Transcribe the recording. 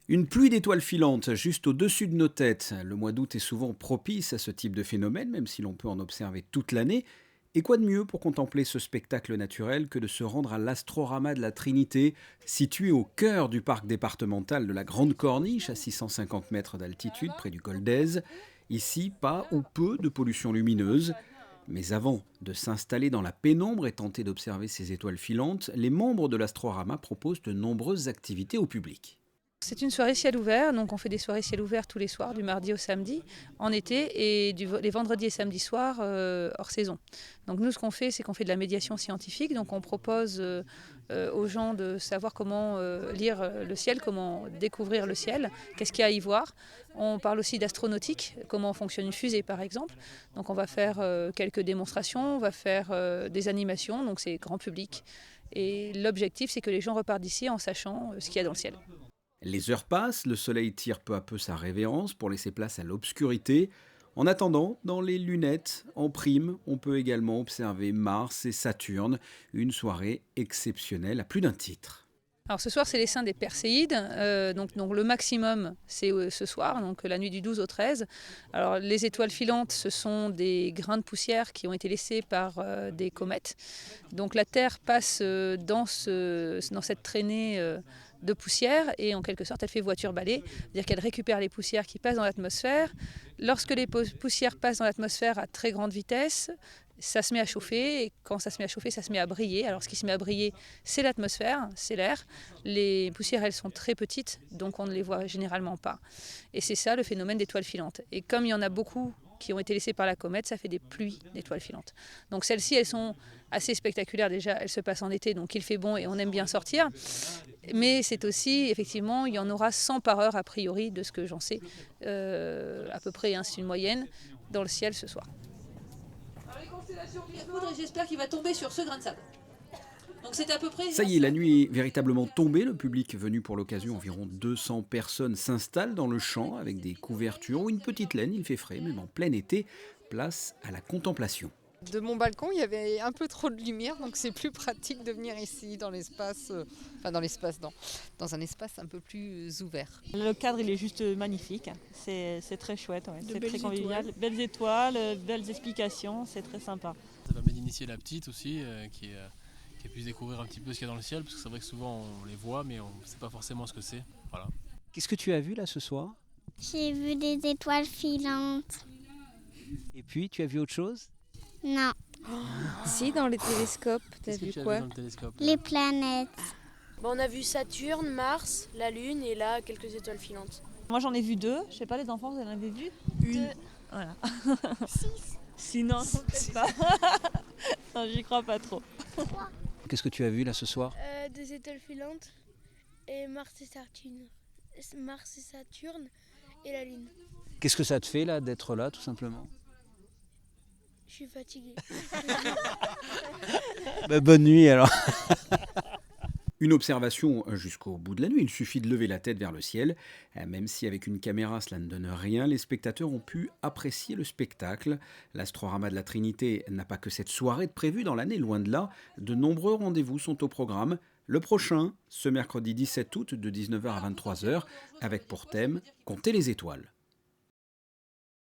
Une pluie d'étoiles filantes juste au-dessus de nos têtes. Le mois d'août est souvent propice à ce type de phénomène, même si l'on peut en observer toute l'année. Et quoi de mieux pour contempler ce spectacle naturel que de se rendre à l'Astrorama de la Trinité, situé au cœur du parc départemental de la Grande Corniche, à 650 mètres d'altitude, près du col d'Èze. Ici, pas ou peu de pollution lumineuse. Mais avant de s'installer dans la pénombre et tenter d'observer ces étoiles filantes, les membres de l'Astrorama proposent de nombreuses activités au public. C'est une soirée ciel ouvert, donc on fait des soirées ciel ouvert tous les soirs, du mardi au samedi, en été, et les vendredis et samedis soirs hors saison. Donc nous, ce qu'on fait, c'est qu'on fait de la médiation scientifique, donc on propose aux gens de savoir comment lire le ciel, comment découvrir le ciel, qu'est-ce qu'il y a à y voir. On parle aussi d'astronautique, comment fonctionne une fusée par exemple. Donc on va faire quelques démonstrations, on va faire des animations, donc c'est grand public. Et l'objectif, c'est que les gens repartent d'ici en sachant ce qu'il y a dans le ciel. Les heures passent, le soleil tire peu à peu sa révérence pour laisser place à l'obscurité. En attendant, dans les lunettes, en prime, on peut également observer Mars et Saturne, une soirée exceptionnelle à plus d'un titre. Alors ce soir, c'est l'essaim des Perséides, donc le maximum, c'est ce soir, donc la nuit du 12 au 13. Alors les étoiles filantes, ce sont des grains de poussière qui ont été laissés par des comètes. Donc la Terre passe dans cette traînée de poussière et en quelque sorte, elle fait voiture-balai, c'est-à-dire qu'elle récupère les poussières qui passent dans l'atmosphère. Lorsque les poussières passent dans l'atmosphère à très grande vitesse, ça se met à chauffer, et quand ça se met à chauffer, ça se met à briller. Alors ce qui se met à briller, c'est l'atmosphère, c'est l'air. Les poussières, elles sont très petites, donc on ne les voit généralement pas. Et c'est ça le phénomène d'étoiles filantes. Et comme il y en a beaucoup qui ont été laissées par la comète, ça fait des pluies d'étoiles filantes. Donc celles-ci, elles sont assez spectaculaires déjà, elles se passent en été, donc il fait bon et on aime bien sortir. Mais c'est aussi, effectivement, il y en aura 100 par heure a priori, de ce que j'en sais, à peu près, hein, c'est une moyenne, dans le ciel ce soir. J'espère qu'il va tomber sur ce grain de sable. Donc c'est à peu près... Ça y est, la nuit est véritablement tombée. Le public venu pour l'occasion, environ 200 personnes, s'installe dans le champ avec des couvertures ou une petite laine. Il fait frais, même en plein été. Place à la contemplation. De mon balcon, il y avait un peu trop de lumière, donc c'est plus pratique de venir ici, dans un espace un peu plus ouvert. Le cadre, il est juste magnifique. C'est très chouette, ouais. C'est très convivial. Belles étoiles, belles explications, c'est très sympa. Ça permet d'initier la petite aussi, qui puisse découvrir un petit peu ce qu'il y a dans le ciel, parce que c'est vrai que souvent on les voit, mais on ne sait pas forcément ce que c'est. Voilà. Qu'est-ce que tu as vu là ce soir? J'ai vu des étoiles filantes. Et puis, tu as vu autre chose? Non, Si, dans les télescopes, t'as Qu'est-ce que vu tu as quoi? vu dans le télescope là les planètes. On a vu Saturne, Mars, la Lune et là quelques étoiles filantes. Moi, j'en ai vu 2. Je sais pas, les enfants, vous en avez vu? Une. Voilà. 6. Sinon, peut-être pas. Non, j'y crois pas trop. Qu'est-ce que tu as vu là ce soir? Des étoiles filantes et Mars et Saturne. Mars et Saturne et la Lune. Qu'est-ce que ça te fait là d'être là tout simplement? Je suis fatiguée. Bonne nuit alors. Une observation jusqu'au bout de la nuit, il suffit de lever la tête vers le ciel. Même si avec une caméra cela ne donne rien, les spectateurs ont pu apprécier le spectacle. L'Astrorama de la Trinité n'a pas que cette soirée de prévue dans l'année, loin de là. De nombreux rendez-vous sont au programme. Le prochain, ce mercredi 17 août de 19h à 23h, avec pour thème « Compter les étoiles ».